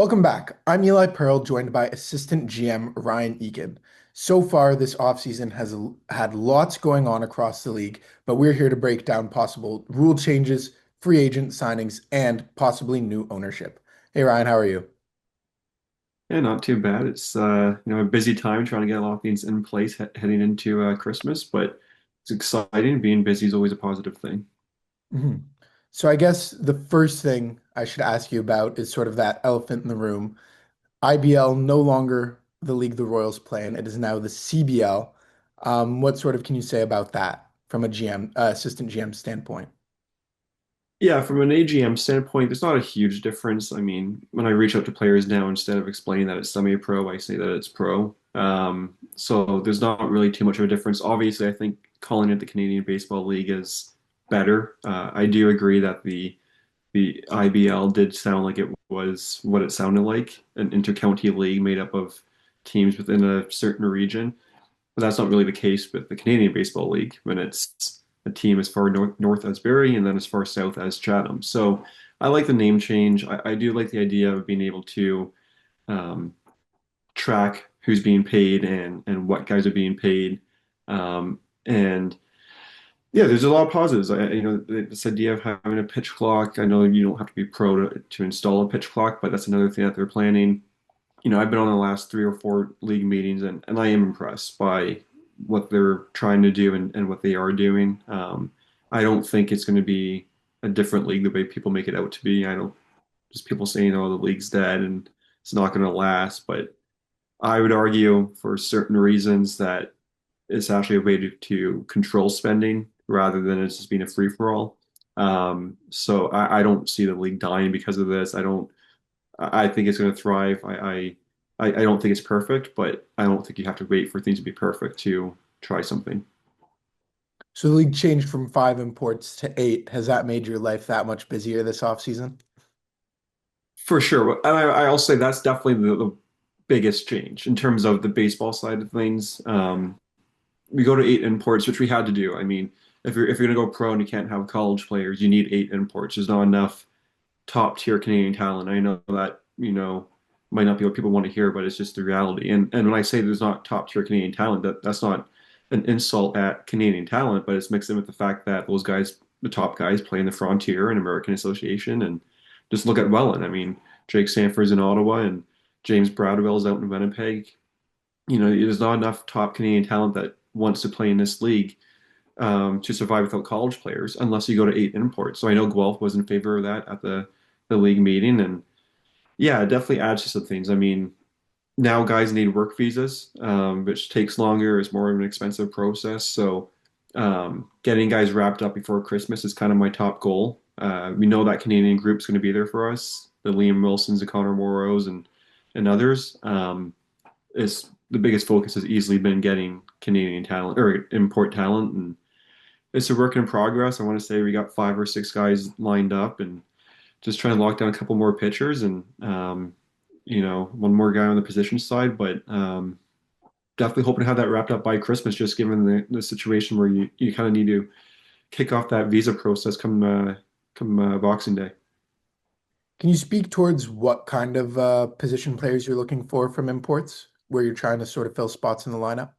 Welcome back. I'm Eli Pearl, joined by Assistant GM Ryan Egan. So far, this offseason has had lots going on across the league, but we're here to break down possible rule changes, free agent signings, and possibly new ownership. Hey Ryan, how are you? Yeah, not too bad. It's a busy time trying to get a lot of things in place heading into Christmas, but it's exciting. Being busy is always a positive thing. Mhm. So I guess the first thing I should ask you about is sort of that elephant in the room. IBL no longer the League the Royals play in. It is now the CBL. What sort of can you say about that from a GM, assistant GM standpoint? Yeah, from an AGM standpoint, there's not a huge difference. I mean, when I reach out to players now, instead of explaining that it's semi-pro, I say that it's pro. So there's not really too much of a difference. Obviously, I think calling it the Canadian Baseball League is better. I do agree that the IBL did sound like it was what it sounded like, an intercounty league made up of teams within a certain region. But that's not really the case with the Canadian Baseball League when it's a team as far north as Barrie and then as far south as Chatham. So I like the name change. I do like the idea of being able to um, track who's being paid and what guys are being paid. And yeah, there's a lot of positives. This idea of having a pitch clock. I know you don't have to be pro to install a pitch clock, but that's another thing that they're planning. I've been on the last three or four league meetings, and I am impressed by what they're trying to do and what they are doing. I don't think it's going to be a different league the way people make it out to be. I don't just people saying, "Oh, the league's dead and it's not going to last," but I would argue for certain reasons that it's actually a way to control spending rather than it's just being a free for all. So I don't see the league dying because of this. I don't. I think it's going to thrive. I don't think it's perfect, but I don't think you have to wait for things to be perfect to try something. So the league changed from five imports to eight. Has that made your life that much busier this offseason? For sure. And I'll say that's definitely the biggest change in terms of the baseball side of things. We go to eight imports, which we had to do. I mean, if you're going to go pro and you can't have college players, you need eight imports. There's not enough top tier Canadian talent. I know that, might not be what people want to hear, but it's just the reality. And when I say there's not top tier Canadian talent, that's not an insult at Canadian talent, but it's mixed in with the fact that those guys, the top guys, play in the Frontier and American Association, and just look at Welland. I mean, Jake Sanford's in Ottawa and James Bradwell's out in Winnipeg. There's not enough top Canadian talent that wants to play in this league to survive without college players unless you go to eight imports. So I know Guelph was in favor of that at the league meeting, and yeah, it definitely adds to some things. I mean, now guys need work visas, which takes longer, is more of an expensive process. So getting guys wrapped up before Christmas is kind of my top goal. We know that Canadian group's going to be there for us, the Liam Wilsons, the Connor Morrows, and others. Is the biggest focus has easily been getting Canadian talent or import talent, and it's a work in progress. I want to say we got five or six guys lined up, and just trying to lock down a couple more pitchers and one more guy on the position side. But definitely hoping to have that wrapped up by Christmas, just given the situation where you kind of need to kick off that visa process come Boxing Day. Can you speak towards what kind of position players you're looking for from imports, where you're trying to sort of fill spots in the lineup?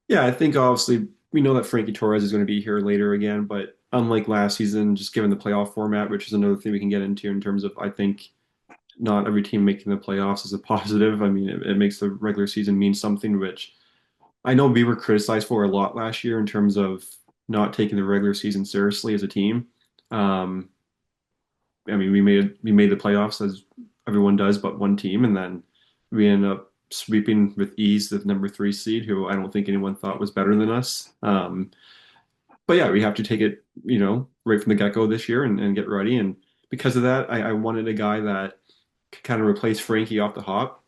Yeah, I think obviously we know that Frankie Torres is going to be here later again, but unlike last season, just given the playoff format, which is another thing we can get into in terms of, I think not every team making the playoffs is a positive. I mean, it makes the regular season mean something, which I know we were criticized for a lot last year in terms of not taking the regular season seriously as a team. Um, I mean, we made the playoffs as everyone does, but one team, and then we ended up sweeping with ease the number three seed, who I don't think anyone thought was better than us. But yeah, we have to take it, right from the get-go this year and get ready. And because of that, I wanted a guy that could kind of replace Frankie off the hop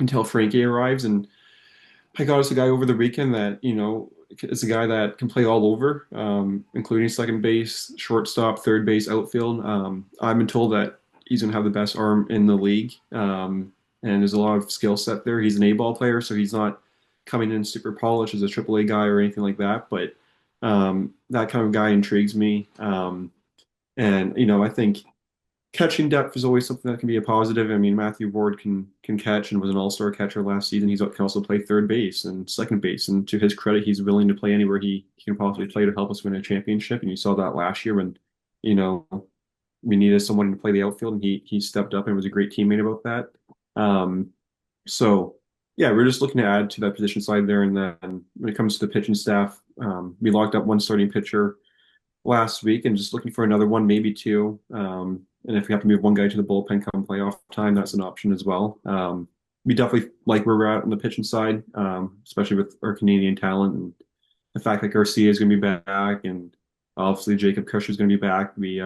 until Frankie arrives. And I got us a guy over the weekend that, is a guy that can play all over, including second base, shortstop, third base, outfield. I've been told that he's going to have the best arm in the league. And there's a lot of skill set there. He's an A-ball player, so he's not coming in super polished as a AAA guy or anything like that. But that kind of guy intrigues me. And, I think catching depth is always something that can be a positive. I mean, Matthew Ward can catch and was an all-star catcher last season. He can also play third base and second base. And to his credit, he's willing to play anywhere he can possibly play to help us win a championship. And you saw that last year when, you know, we needed someone to play the outfield, and he stepped up and was a great teammate about that. Um, so yeah, we're just looking to add to that position side there. And then when it comes to the pitching staff, we locked up one starting pitcher last week and just looking for another one, maybe two. And if we have to move one guy to the bullpen come playoff time, that's an option as well. We definitely like where we're at on the pitching side, especially with our Canadian talent and the fact that Garcia is going to be back and obviously Jacob Kush is going to be back. We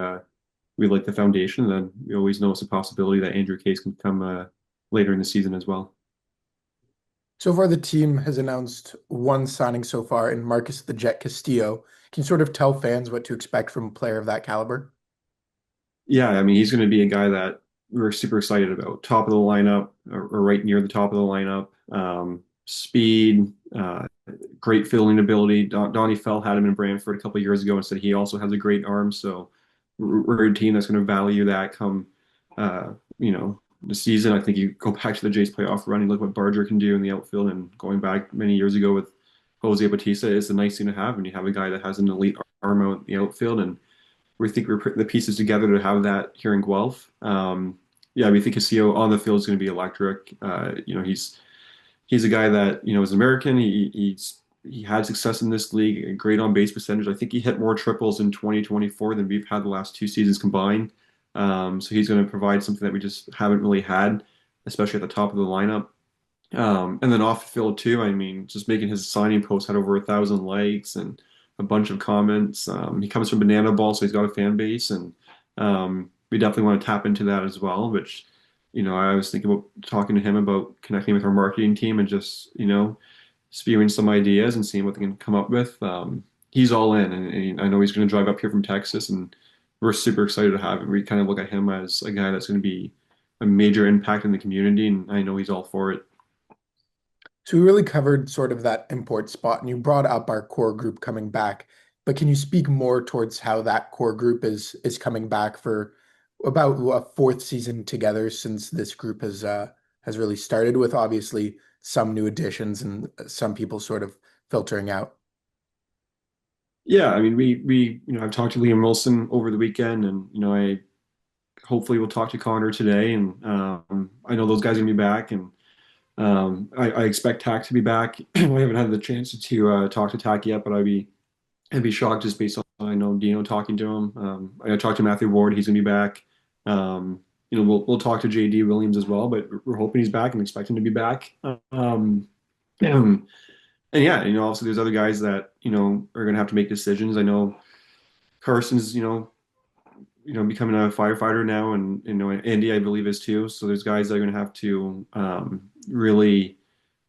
like the foundation, and then we always know it's a possibility that Andrew Case can come later in the season as well. So far, the team has announced one signing so far in Marcus the Jet Castillo. Can you sort of tell fans what to expect from a player of that caliber? Yeah, I mean, he's going to be a guy that we're super excited about. Top of the lineup, or right near the top of the lineup. Speed, great fielding ability. Donnie Fell had him in Brantford a couple of years ago and said he also has a great arm. So we're a team that's going to value that come, uh, the season. I think you go back to the Jays playoff run, you look what Barger can do in the outfield, and going back many years ago with Jose Bautista is a nice thing to have when you have a guy that has an elite arm out in the outfield. And we think we're putting the pieces together to have that here in Guelph. Yeah, we think Castillo on the field is going to be electric. He's a guy that is American. He had success in this league, a great on base percentage. I think he hit more triples in 2024 than we've had the last two seasons combined. So he's going to provide something that we just haven't really had, especially at the top of the lineup. And then off the field too. I mean, just making his signing post had over 1,000 likes and a bunch of comments. He comes from Banana Ball, so he's got a fan base, and we definitely want to tap into that as well. Which, I was thinking about talking to him about connecting with our marketing team and just, spewing some ideas and seeing what they can come up with. He's all in, and I know he's going to drive up here from Texas, and we're super excited to have him. We kind of look at him as a guy that's going to be a major impact in the community, and I know he's all for it. So we really covered sort of that import spot, and you brought up our core group coming back. But can you speak more towards how that core group is coming back for about a fourth season together since this group has really started with obviously some new additions and some people sort of filtering out. Yeah, I mean, I've talked to Liam Wilson over the weekend, and I hopefully will talk to Connor today, and I know those guys are gonna be back, and I expect Tack to be back. I haven't had the chance to talk to Tack yet, but I'd be shocked just based on I know Dino talking to him. I talked to Matthew Ward; he's gonna be back. We'll talk to JD Williams as well, but we're hoping he's back and expect him to be back. And, and yeah, obviously there's other guys that are gonna have to make decisions. I know Carson's becoming a firefighter now, and Andy, I believe, is too. So there's guys that are going to have to really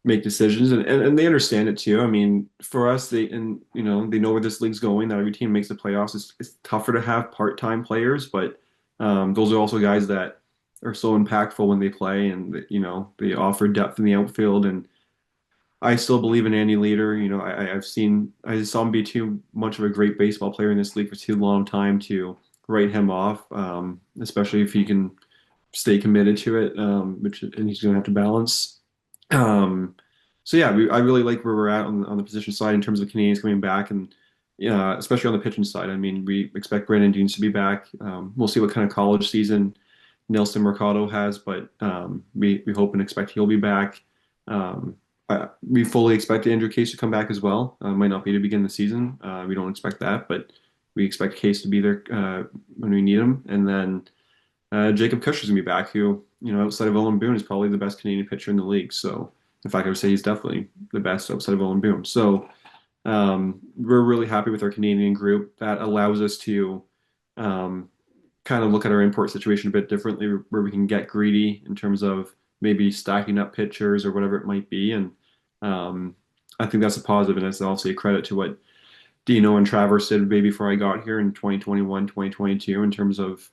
make decisions, and they understand it too. I mean, for us, they know where this league's going. That every team makes the playoffs. It's tougher to have part-time players, but those are also guys that are so impactful when they play, and they offer depth in the outfield. And I still believe in Andy Leader. I saw him be too much of a great baseball player in this league for too long time to write him off, especially if he can stay committed to it, and he's going to have to balance. Um, so yeah, I really like where we're at on the position side in terms of Canadians coming back, and yeah, especially on the pitching side. I mean, we expect Brandon Deans to be back. We'll see what kind of college season Nelson Mercado has, but we hope and expect he'll be back. Um, we fully expect Andrew Case to come back as well. Might not be to begin the season. We don't expect that, but we expect Case to be there when we need him. And then Jacob Kush is going to be back, who, outside of Owen Boone, is probably the best Canadian pitcher in the league. So, in fact, I would say he's definitely the best outside of Owen Boone. So, we're really happy with our Canadian group. That allows us to um, kind of look at our import situation a bit differently, where we can get greedy in terms of maybe stacking up pitchers or whatever it might be. And um, I think that's a positive, and it's also a credit to what Dino and Travers did way before I got here in 2021, 2022, in terms of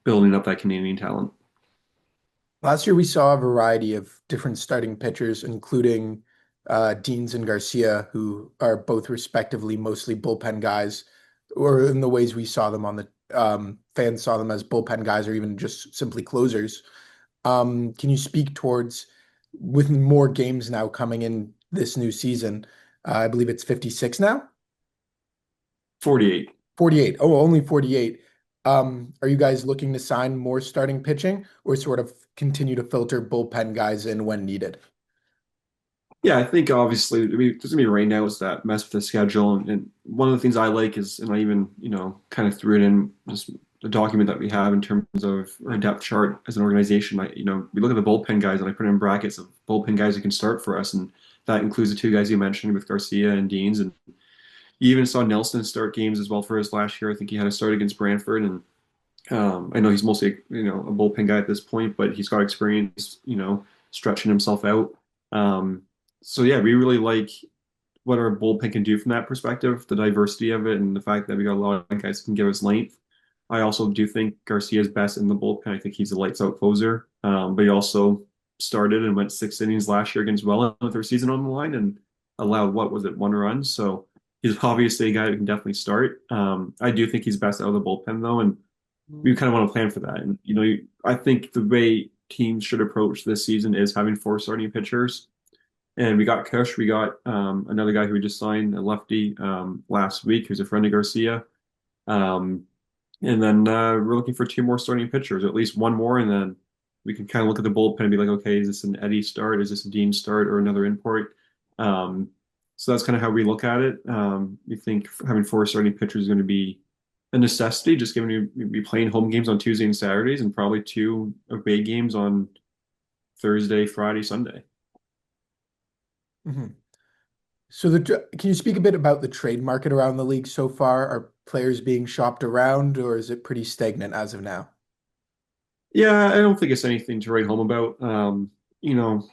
building up that Canadian talent. Last year, we saw a variety of different starting pitchers, including Deans and Garcia, who are both respectively mostly bullpen guys, or in the ways we saw them on fans saw them as bullpen guys or even just simply closers. Can you speak towards with more games now coming in this new season? I believe it's 56 now. 48. 48. Oh, only 48. Are you guys looking to sign more starting pitching or sort of continue to filter bullpen guys in when needed? Yeah, I think obviously there's gonna be rain outs that mess with the schedule, and one of the things I like is, and I even kind of threw it in just the document that we have in terms of our depth chart as an organization. We look at the bullpen guys, and I put in brackets of bullpen guys who can start for us, and that includes the two guys you mentioned with Garcia and Deans, and you even saw Nelson start games as well for us last year. I think he had a start against Brantford, and I know he's mostly, a bullpen guy at this point, but he's got experience, stretching himself out. Um, so yeah, we really like what our bullpen can do from that perspective, the diversity of it, and the fact that we got a lot of guys who can give us length. I also do think Garcia's best in the bullpen. I think he's a lights out closer, but he also started and went 6 innings last year against Welland with their season on the line and allowed what was it, 1 run. So he's obviously a guy who can definitely start. I do think he's best out of the bullpen though, and we kind of want to plan for that. And I think the way teams should approach this season is having four starting pitchers. And we got Kush, we got another guy who we just signed, a lefty, last week, who's a friend of Garcia. Um, and then we're looking for two more starting pitchers, at least one more, and then we can kind of look at the bullpen and be like, okay, is this an Eddie start? Is this a Dean start or another import? Um, so that's kind of how we look at it. We think having four starting pitchers is going to be a necessity, just given you be playing home games on Tuesday and Saturdays, and probably two away games on Thursday, Friday, Sunday. Mhm. So can you speak a bit about the trade market around the league so far? Are players being shopped around or is it pretty stagnant as of now? Yeah, I don't think it's anything to write home about. You know,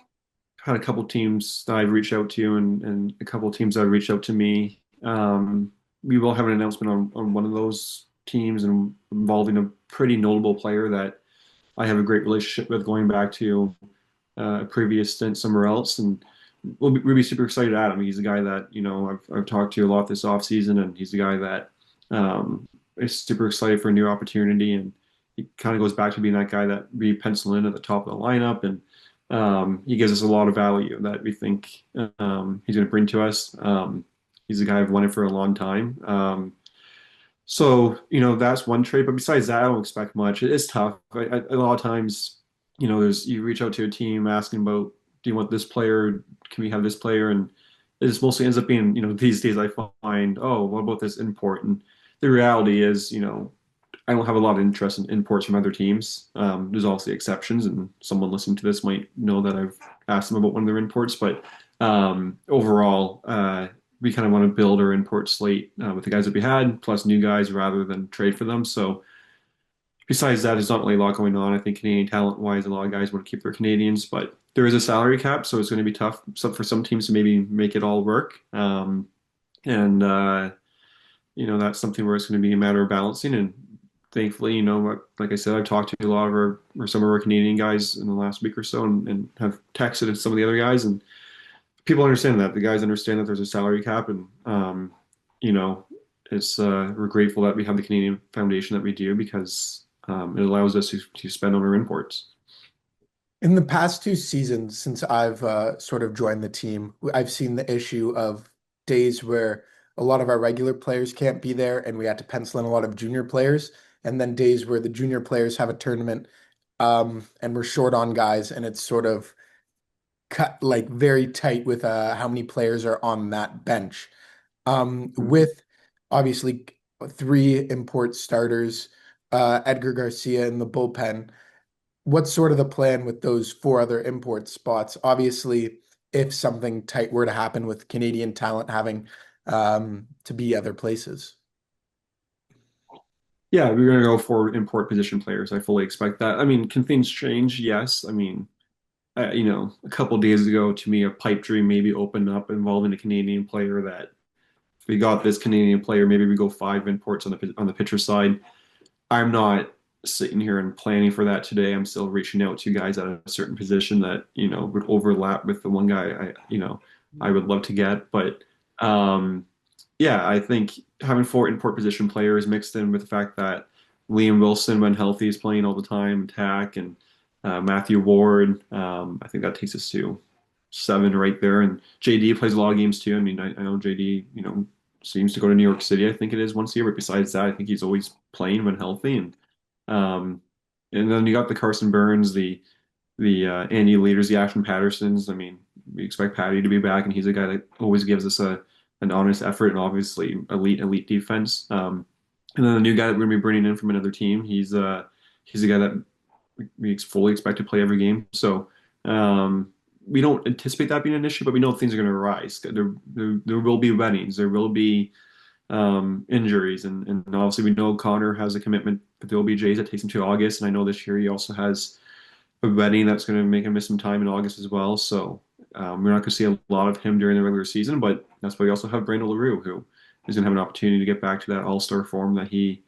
had a couple teams that I've reached out to, and a couple teams that have reached out to me. We will have an announcement on one of those teams and involving a pretty notable player that I have a great relationship with going back to a previous stint somewhere else. And we'll be super excited at him. He's a guy that, I've talked to a lot this offseason, and he's a guy that is super excited for a new opportunity. And he kind of goes back to being that guy that we pencil in at the top of the lineup. And he gives us a lot of value that we think he's going to bring to us. He's a guy I've wanted for a long time. So, that's one trade. But besides that, I don't expect much. It's tough. A lot of times, you reach out to a team asking about, do you want this player? Can we have this player? And it just mostly ends up being, these days I find, oh, what about this import? And the reality is, I don't have a lot of interest in imports from other teams. There's obviously exceptions, and someone listening to this might know that I've asked them about one of their imports. But overall, we kind of want to build our import slate with the guys that we had, plus new guys, rather than trade for them. So besides that, there's not really a lot going on. I think Canadian talent-wise, a lot of guys want to keep their Canadians, but there is a salary cap, so it's going to be tough for some teams to maybe make it all work. And that's something where it's going to be a matter of balancing. And thankfully, like I said, I've talked to a lot of or some of our Canadian guys in the last week or so, and have texted to some of the other guys, and people understand that. The guys understand that there's a salary cap, and you know, it's we're grateful that we have the Canadian Foundation that we do because it allows us to spend on our imports. In the past two seasons, since I've sort of joined the team, I've seen the issue of days where a lot of our regular players can't be there and we had to pencil in a lot of junior players, and then days where the junior players have a tournament and we're short on guys and it's sort of cut like very tight with how many players are on that bench. With obviously three import starters, Edgar Garcia in the bullpen. What's sort of the plan with those four other import spots? Obviously, if something tight were to happen with Canadian talent having to be other places. Yeah, we're gonna go for import position players. I fully expect that. I mean, can things change? Yes. I mean, a couple days ago, to me, a pipe dream maybe opened up involving a Canadian player. That if we got this Canadian player, maybe we go five imports on the pitcher side. I'm not sitting here and planning for that today. I'm still reaching out to guys at a certain position that would overlap with the one guy I would love to get. But yeah, I think having four import position players mixed in with the fact that Liam Wilson, when healthy, is playing all the time, attack, and Matthew Ward. I think that takes us to seven right there. And JD plays a lot of games too. I mean, I know JD, seems to go to New York City, I think it is once a year, but besides that, I think he's always playing when healthy. Um, and then you got the Carson Burns, the Andy Leaders, the Ashton Pattersons. I mean, we expect Patty to be back, and he's a guy that always gives us an honest effort and obviously elite defense. And then the new guy that we're gonna be bringing in from another team, he's a guy that we fully expect to play every game. So we don't anticipate that being an issue, but we know things are going to arise. There will be weddings, there will be injuries, and obviously we know Connor has a commitment with the OBJs that takes him to August, and I know this year he also has a wedding that's going to make him miss some time in August as well. So we're not going to see a lot of him during the regular season, but that's why we also have Brandon LaRue, who is going to have an opportunity to get back to that All-Star form that he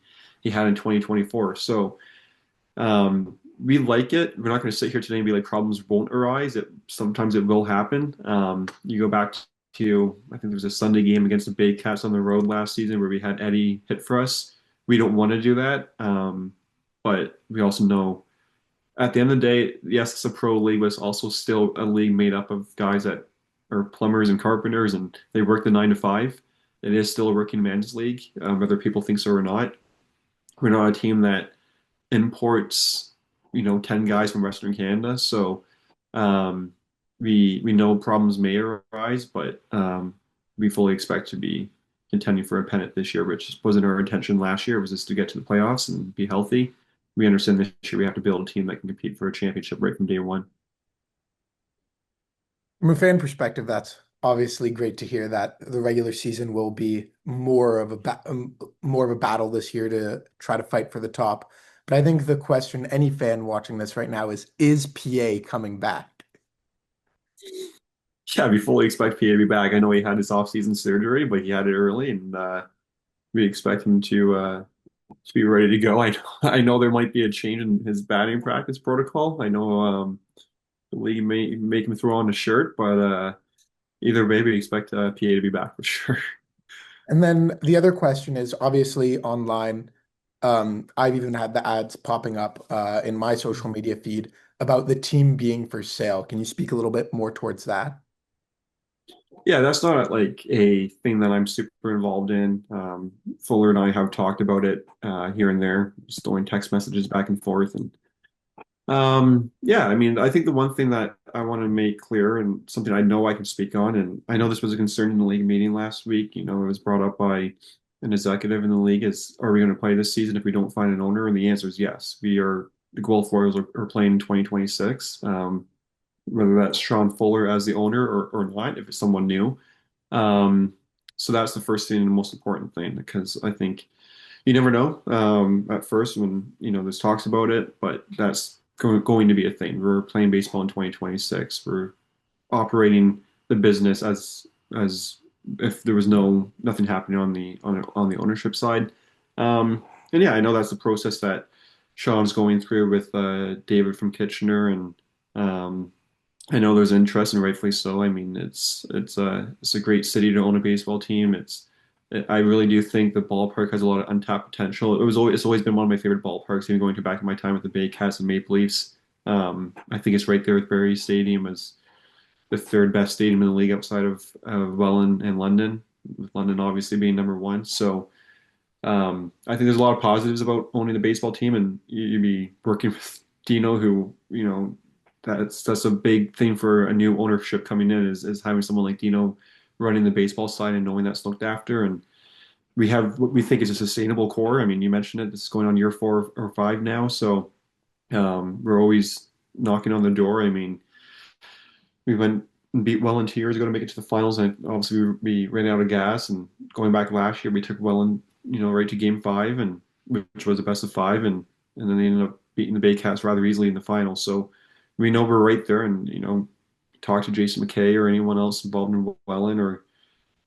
had in 2024. So we like it. We're not going to sit here today and be like problems won't arise. Sometimes it will happen. You go back to I think there was a Sunday game against the Bay Cats on the road last season where we had Eddie hit for us. We don't want to do that, but we also know at the end of the day, yes, it's a pro league, but it's also still a league made up of guys that are plumbers and carpenters, and they work the 9 to 5. It is still a working man's league, whether people think so or not. We're not a team that imports, 10 guys from Western Canada. So um, we know problems may arise, but we fully expect to be contending for a pennant this year, which wasn't our intention last year. It was just to get to the playoffs and be healthy. We understand this year we have to build a team that can compete for a championship right from day one. From a fan perspective, that's obviously great to hear that the regular season will be more of a battle this year to try to fight for the top. But I think the question any fan watching this right now is PA coming back? Yeah, we fully expect PA to be back. I know he had his off-season surgery, but he had it early, and we expect him to be ready to go. I know there might be a change in his batting practice protocol. I know the league may make him throw on a shirt, but either way, we expect PA to be back for sure. And then the other question is obviously online. I've even had the ads popping up in my social media feed about the team being for sale. Can you speak a little bit more towards that? Yeah, that's not like a thing that I'm super involved in. Fuller and I have talked about it here and there, just throwing text messages back and forth. And yeah, I mean, I think the one thing that I want to make clear and something I know I can speak on, and I know this was a concern in the league meeting last week, it was brought up by an executive in the league is, are we going to play this season if we don't find an owner? And the answer is yes. The Guelph Royals are playing in 2026. Whether that's Sean Fuller as the owner or not, if it's someone new. Um, so that's the first thing and the most important thing because I think you never know at first when there's talks about it, but that's going to be a thing. We're playing baseball in 2026. We're operating the business as if there was nothing happening on the ownership side. And yeah, I know that's the process that Sean's going through with David from Kitchener and um, I know there's interest, and rightfully so. I mean, it's a great city to own a baseball team. I really do think the ballpark has a lot of untapped potential. It's always been one of my favorite ballparks, even going to back in my time with the Bay Cats and Maple Leafs. I think it's right there with Barrie Stadium as the third best stadium in the league outside of Welland and London, with London obviously being number one. So I think there's a lot of positives about owning the baseball team, and you'd be working with Dino, who that's a big thing for a new ownership coming in is having someone like Dino running the baseball side and knowing that's looked after. And we have what we think is a sustainable core. I mean, you mentioned it. This is going on year 4 or 5 now, so we're always knocking on the door. I mean, we went and beat Welland 2 years ago to make it to the finals, and obviously we ran out of gas. And going back last year, we took Welland, right to Game 5, and which was the best of 5, and then they ended up beating the Bay Cats rather easily in the final. So we know we're right there, and talk to Jason McKay or anyone else involved in Welland or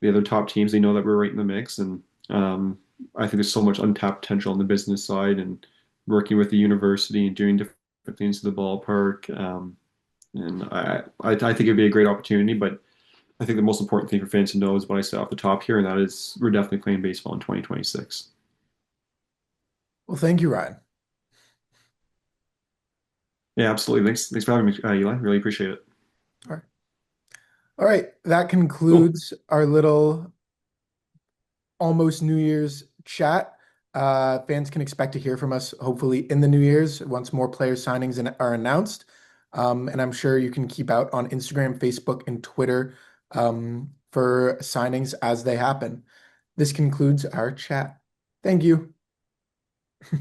the other top teams. They know that we're right in the mix, and um, I think there's so much untapped potential on the business side and working with the university and doing different things to the ballpark. And I think it'd be a great opportunity, but I think the most important thing for fans to know is what I said off the top here, and that is we're definitely playing baseball in 2026. Well, thank you, Ryan. Yeah, absolutely. Thanks for having me, Eli. Really appreciate it. All right. All right, that Cool. concludes our little almost New Year's chat. Fans can expect to hear from us hopefully in the New Year's once more player signings are announced. And I'm sure you can keep out on Instagram, Facebook, and Twitter for signings as they happen. This concludes our chat. Thank you.